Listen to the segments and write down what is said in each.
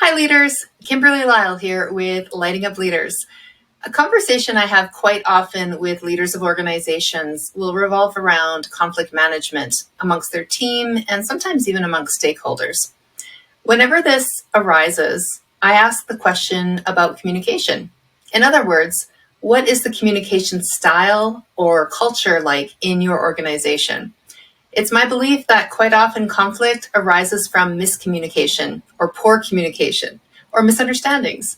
Hi leaders, Kimberly Lyall here with Lighting Up Leaders. A conversation I have quite often with leaders of organizations will revolve around conflict management amongst their team and sometimes even amongst stakeholders. Whenever this arises, I ask the question about communication. In other words, what is the communication style or culture like in your organization? It's my belief that quite often conflict arises from miscommunication or poor communication or misunderstandings.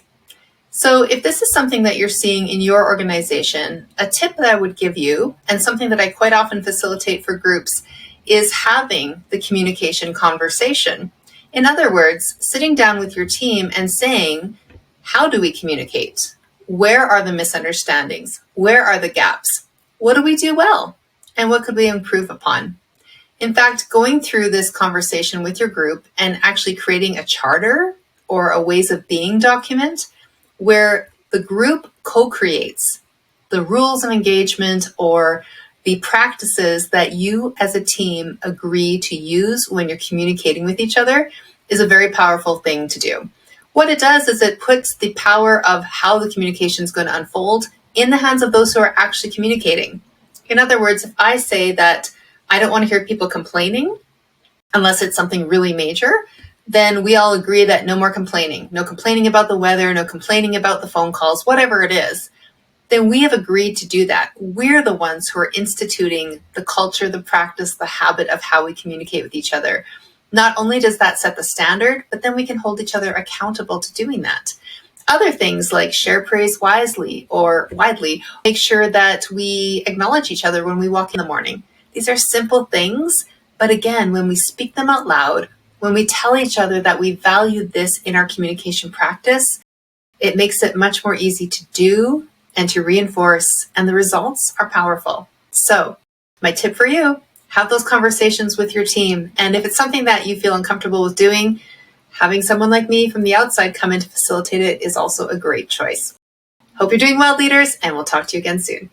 So if this is something that you're seeing in your organization, a tip that I would give you, and something that I quite often facilitate for groups, is having the communication conversation. In other words, sitting down with your team and saying, how do we communicate? Where are the misunderstandings? Where are the gaps? What do we do well? And what could we improve upon? In fact, going through this conversation with your group and actually creating a charter or a ways of being document where the group co-creates the rules of engagement or the practices that you as a team agree to use when you're communicating with each other is a very powerful thing to do. What it does is it puts the power of how the communication is going to unfold in the hands of those who are actually communicating. In other words, if I say that I don't want to hear people complaining unless it's something really major, then we all agree that no more complaining. No complaining about the weather, no complaining about the phone calls, whatever it is. Then we have agreed to do that. We're the ones who are instituting the culture, the practice, the habit of how we communicate with each other. Not only does that set the standard, but then we can hold each other accountable to doing that. Other things like share praise wisely or widely, make sure that we acknowledge each other when we walk in the morning. These are simple things, but again, when we speak them out loud, when we tell each other that we value this in our communication practice, it makes it much more easy to do and to reinforce, and the results are powerful. So, my tip for you, have those conversations with your team. And if it's something that you feel uncomfortable with doing, having someone like me from the outside come in to facilitate it is also a great choice. Hope you're doing well, leaders, and we'll talk to you again soon.